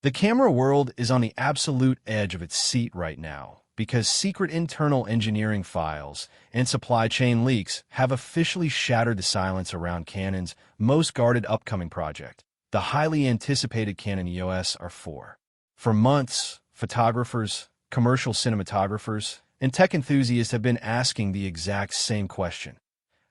The camera world is on the absolute edge of its seat right now because secret internal engineering files and supply chain leaks have officially shattered the silence around Canon's most guarded upcoming project, the highly anticipated Canon EOS R4. For months, photographers, commercial cinematographers, and tech enthusiasts have been asking the exact same question.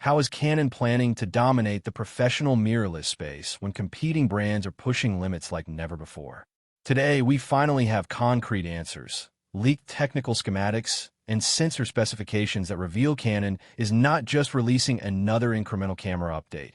How is Canon planning to dominate the professional mirrorless space when competing brands are pushing limits like never before? Today, we finally have concrete answers, leaked technical schematics, and sensor specifications that reveal Canon is not just releasing another incremental camera update,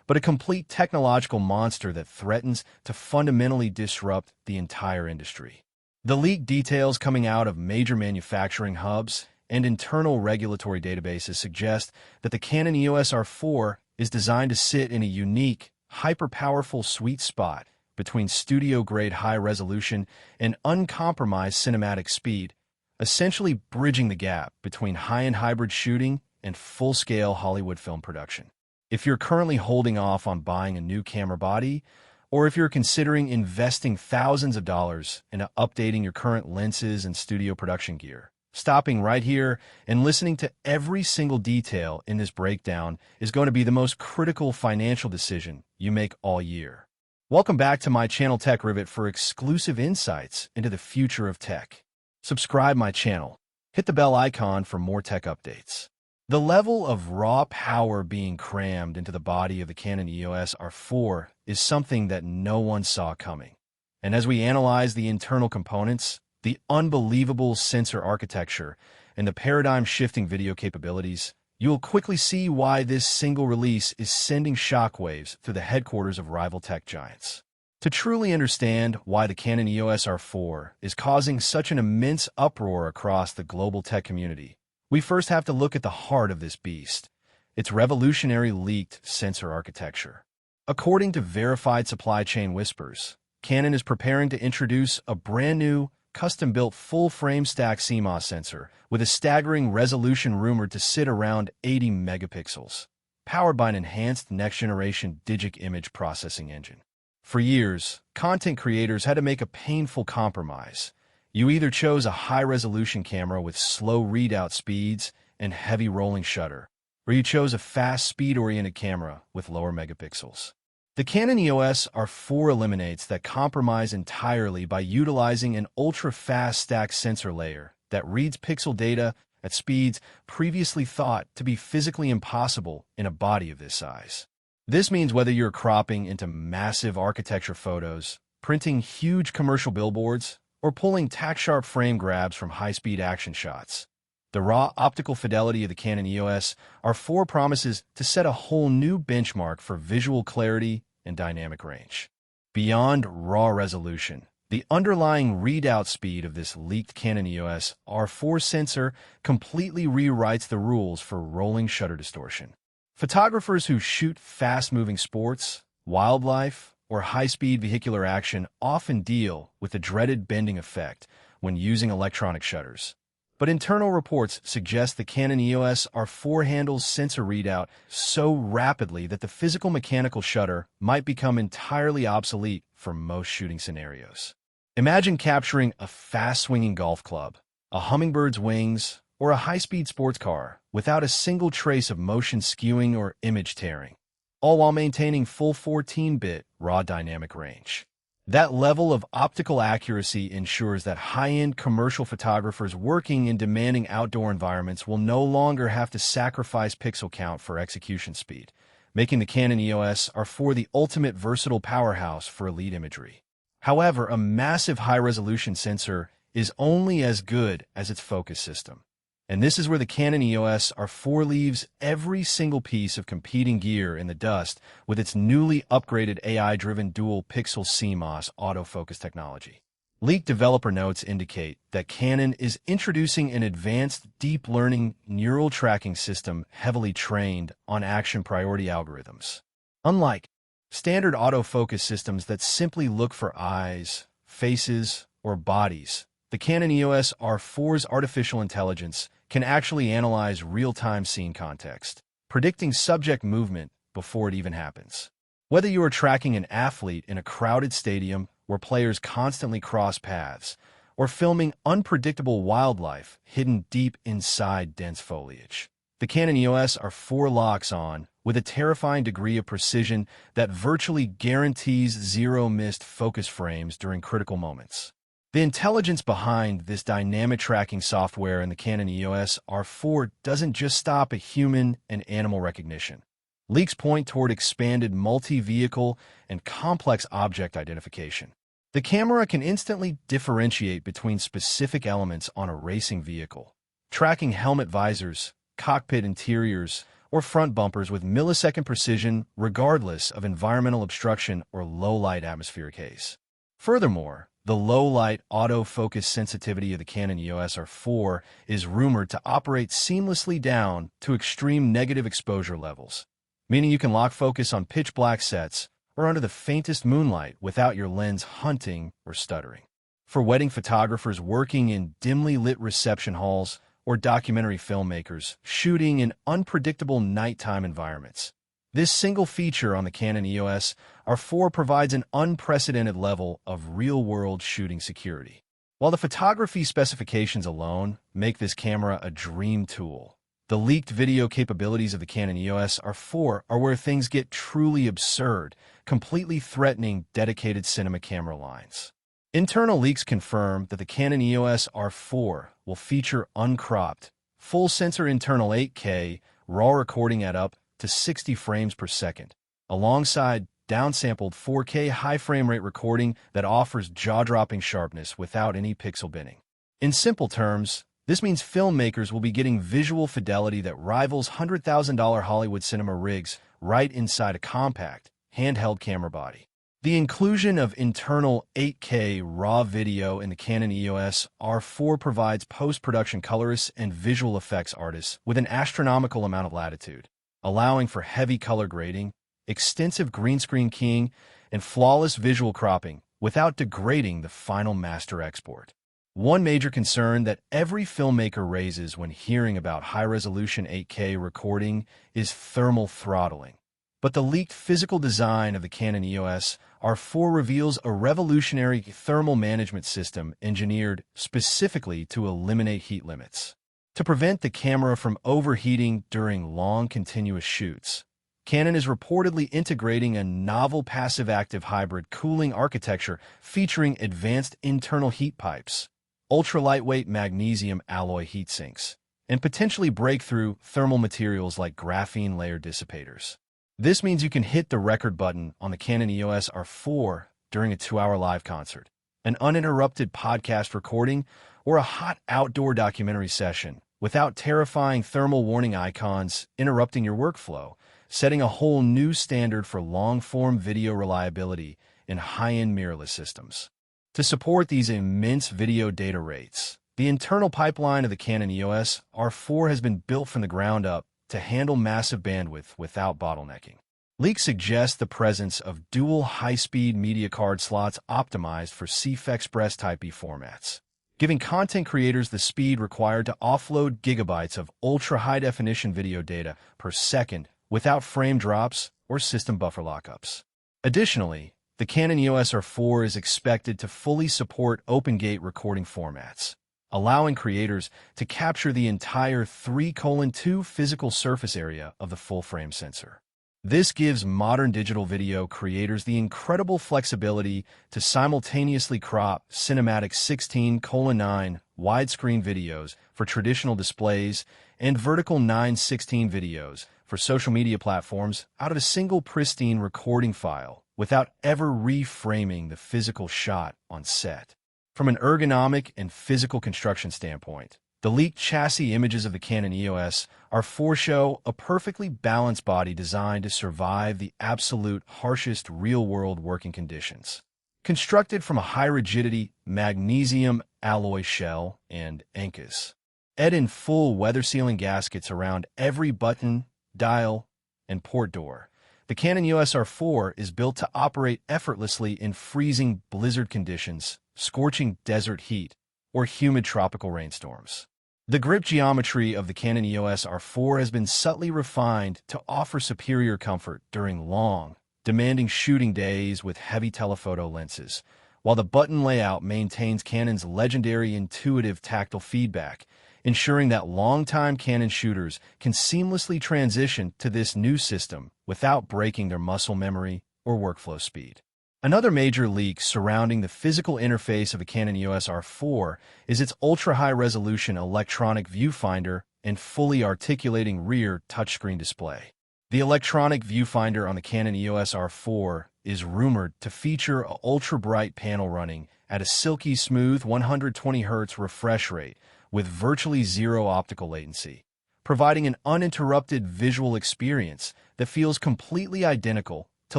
but a complete technological monster that threatens to fundamentally disrupt the entire industry. The leaked details coming out of major manufacturing hubs and internal regulatory databases suggest that the Canon EOS R4 is designed to sit in a unique, hyper-powerful sweet spot between studio-grade high-resolution and uncompromised cinematic speed, essentially bridging the gap between high-end hybrid shooting and full-scale Hollywood film production. If you're currently holding off on buying a new camera body, or if you're considering investing thousands of dollars into updating your current lenses and studio production gear, stopping right here and listening to every single detail in this breakdown is going to be the most critical financial decision you make all year. Welcome back to my channel Tech Rivet for exclusive insights into the future of tech. Subscribe my channel. Hit the bell icon for more tech updates. The level of raw power being crammed into the body of the Canon EOS R4 is something that no one saw coming. And as we analyze the internal components, the unbelievable sensor architecture, and the paradigm-shifting video capabilities, you'll quickly see why this single release is sending shockwaves through the headquarters of rival tech giants. To truly understand why the Canon EOS R4 is causing such an immense uproar across the global tech community, we first have to look at the heart of this beast, its revolutionary leaked sensor architecture. According to verified supply chain whispers, Canon is preparing to introduce a brand new, custom-built full-frame stack CMOS sensor with a staggering resolution rumored to sit around 80 megapixels, powered by an enhanced next-generation digic image processing engine. For years, content creators had to make a painful compromise. You either chose a high-resolution camera with slow readout speeds and heavy rolling shutter, or you chose a fast, speed-oriented camera with lower megapixels. The Canon EOS R4 eliminates that compromise entirely by utilizing an ultra-fast stack sensor layer that reads pixel data at speeds previously thought to be physically impossible in a body of this size. This means whether you're cropping into massive architecture photos, printing huge commercial billboards, or pulling tack-sharp frame grabs from high-speed action shots, the raw optical fidelity of the Canon EOS R4 promises to set a whole new benchmark for visual clarity and dynamic range. Beyond raw resolution, the underlying readout speed of this leaked Canon EOS R4 sensor completely rewrites the rules for rolling shutter distortion. Photographers who shoot fast-moving sports, wildlife, or high-speed vehicular action often deal with the dreaded bending effect when using electronic shutters. But internal reports suggest the Canon EOS R4 handles sensor readout so rapidly that the physical mechanical shutter might become entirely obsolete for most shooting scenarios. Imagine capturing a fast-swinging golf club, a hummingbird's wings, or a high-speed sports car without a single trace of motion skewing or image tearing, all while maintaining full 14-bit raw dynamic range. That level of optical accuracy ensures that high-end commercial photographers working in demanding outdoor environments will no longer have to sacrifice pixel count for execution speed, making the Canon EOS R4 the ultimate versatile powerhouse for elite imagery. However, a massive high-resolution sensor is only as good as its focus system. And this is where the Canon EOS R4 leaves every single piece of competing gear in the dust with its newly upgraded AI-driven dual-pixel CMOS autofocus technology. Leaked developer notes indicate that Canon is introducing an advanced deep learning neural tracking system heavily trained on action priority algorithms. Unlike standard autofocus systems that simply look for eyes, faces, or bodies, the Canon EOS R4's artificial intelligence can actually analyze real-time scene context, predicting subject movement before it even happens. Whether you are tracking an athlete in a crowded stadium where players constantly cross paths, or filming unpredictable wildlife hidden deep inside dense foliage. The Canon EOS R4 locks on with a terrifying degree of precision that virtually guarantees zero-missed focus frames during critical moments. The intelligence behind this dynamic tracking software in the Canon EOS R4 doesn't just stop at human and animal recognition. Leaks point toward expanded multi-vehicle and complex object identification. The camera can instantly differentiate between specific elements on a racing vehicle, tracking helmet visors, cockpit interiors, or front bumpers with millisecond precision regardless of environmental obstruction or low-light atmospheric haze. Furthermore, the low-light autofocus sensitivity of the Canon EOS R4 is rumored to operate seamlessly down to extreme negative exposure levels, meaning you can lock focus on pitch-black sets or under the faintest moonlight without your lens hunting or stuttering. For wedding photographers working in dimly lit reception halls or documentary filmmakers shooting in unpredictable nighttime environments, this single feature on the Canon EOS R4 provides an unprecedented level of real-world shooting security. While the photography specifications alone make this camera a dream tool, the leaked video capabilities of the Canon EOS R4 are where things get truly absurd, completely threatening dedicated cinema camera lines. Internal leaks confirm that the Canon EOS R4 will feature uncropped, full-sensor internal 8K RAW recording at up to 60 frames per second, alongside downsampled 4K high frame rate recording that offers jaw-dropping sharpness without any pixel binning. In simple terms, this means filmmakers will be getting visual fidelity that rivals $100,000 Hollywood cinema rigs right inside a compact, handheld camera body. The inclusion of internal 8K RAW video in the Canon EOS R4 provides post-production colorists and visual effects artists with an astronomical amount of latitude, allowing for heavy color grading, extensive green screen keying, and flawless visual cropping without degrading the final master export. One major concern that every filmmaker raises when hearing about high-resolution 8K recording is thermal throttling. But the leaked physical design of the Canon EOS R4 reveals a revolutionary thermal management system engineered specifically to eliminate heat limits. To prevent the camera from overheating during long continuous shoots, Canon is reportedly integrating a novel passive-active hybrid cooling architecture featuring advanced internal heat pipes, ultra-lightweight magnesium alloy heat sinks, and potentially breakthrough thermal materials like graphene layer dissipators. This means you can hit the record button on the Canon EOS R4 during a 2-hour live concert, an uninterrupted podcast recording, or a hot outdoor documentary session without terrifying thermal warning icons interrupting your workflow, setting a whole new standard for long-form video reliability in high-end mirrorless systems. To support these immense video data rates, the internal pipeline of the Canon EOS R4 has been built from the ground up to handle massive bandwidth without bottlenecking. Leaks suggest the presence of dual high-speed media card slots optimized for CF Express Type B formats, giving content creators the speed required to offload gigabytes of ultra-high-definition video data per second without frame drops or system buffer lockups. Additionally, the Canon EOS R4 is expected to fully support OpenGate recording formats, allowing creators to capture the entire 3:2 physical surface area of the full-frame sensor. This gives modern digital video creators the incredible flexibility to simultaneously crop cinematic 16:9 widescreen videos for traditional displays and vertical 9:16 videos for social media platforms out of a single pristine recording file without ever reframing the physical shot on set. From an ergonomic and physical construction standpoint, the leaked chassis images of the Canon EOS R4 show a perfectly balanced body designed to survive the absolute harshest real-world working conditions. Constructed from a high-rigidity magnesium alloy shell and anchors, in full weather-sealing gaskets around every button, dial, and port door, the Canon EOS R4 is built to operate effortlessly in freezing blizzard conditions, scorching desert heat, or humid tropical rainstorms. The grip geometry of the Canon EOS R4 has been subtly refined to offer superior comfort during long, demanding shooting days with heavy telephoto lenses, while the button layout maintains Canon's legendary intuitive tactile feedback, ensuring that longtime Canon shooters can seamlessly transition to this new system without breaking their muscle memory or workflow speed. Another major leak surrounding the physical interface of a Canon EOS R4 is its ultra-high-resolution electronic viewfinder and fully articulating rear touchscreen display. The electronic viewfinder on the Canon EOS R4 is rumored to feature an ultra-bright panel running at a silky smooth 120Hz refresh rate with virtually zero optical latency, providing an uninterrupted visual experience that feels completely identical to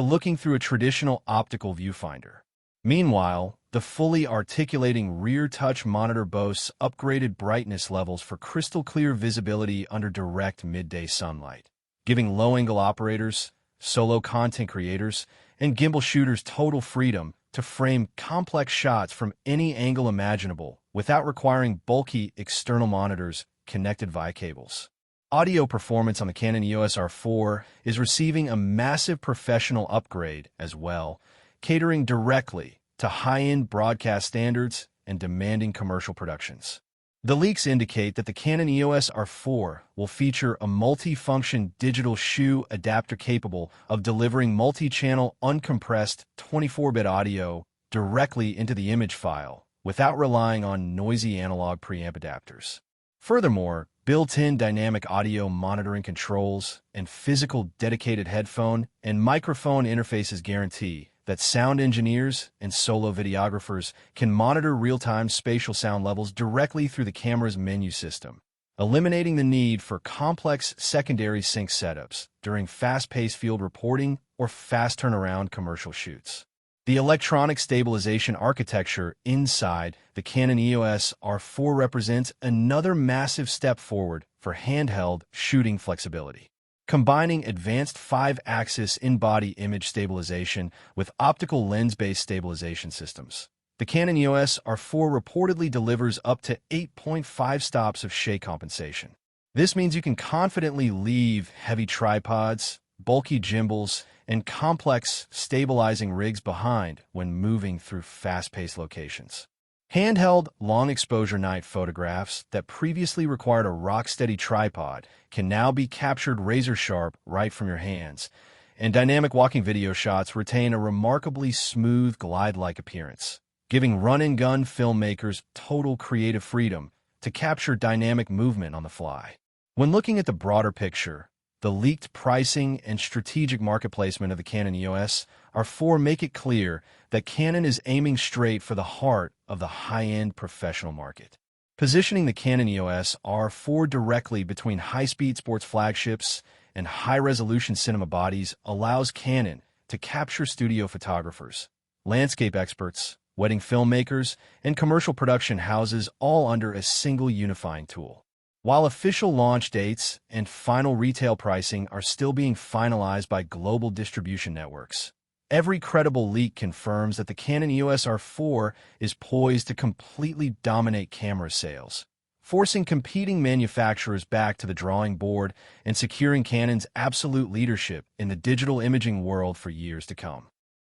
looking through a traditional optical viewfinder. Meanwhile, the fully articulating rear touch monitor boasts upgraded brightness levels for crystal-clear visibility under direct midday sunlight, giving low-angle operators, solo content creators, and gimbal shooters total freedom to frame complex shots from any angle imaginable without requiring bulky external monitors connected via cables. Audio performance on the Canon EOS R4 is receiving a massive professional upgrade as well, catering directly to high-end broadcast standards and demanding commercial productions. The leaks indicate that the Canon EOS R4 will feature a multi-function digital shoe adapter capable of delivering multi-channel uncompressed 24-bit audio directly into the image file without relying on noisy analog preamp adapters. Furthermore, built-in dynamic audio monitoring controls and physical dedicated headphone and microphone interfaces guarantee that sound engineers and solo videographers can monitor real-time spatial sound levels directly through the camera's menu system, eliminating the need for complex secondary sync setups during fast-paced field reporting or fast turnaround commercial shoots. The electronic stabilization architecture inside the Canon EOS R4 represents another massive step forward for handheld shooting flexibility. Combining advanced 5-axis in-body image stabilization with optical lens-based stabilization systems, the Canon EOS R4 reportedly delivers up to 8.5 stops of shake compensation. This means you can confidently leave heavy tripods, bulky gimbals, and complex stabilizing rigs behind when moving through fast-paced locations. Handheld, long-exposure night photographs that previously required a rock-steady tripod can now be captured razor-sharp right from your hands, and dynamic walking video shots retain a remarkably smooth, glide-like appearance, giving run-and-gun filmmakers total creative freedom to capture dynamic movement on the fly. When looking at the broader picture, the leaked pricing and strategic market placement of the Canon EOS R4 make it clear that Canon is aiming straight for the heart of the high-end professional market. Positioning the Canon EOS R4 directly between high-speed sports flagships and high-resolution cinema bodies allows Canon to capture studio photographers, landscape experts, wedding filmmakers, and commercial production houses all under a single unifying tool. While official launch dates and final retail pricing are still being finalized by global distribution networks, every credible leak confirms that the Canon EOS R4 is poised to completely dominate camera sales, forcing competing manufacturers back to the drawing board and securing Canon's absolute leadership in the digital imaging world for years to come.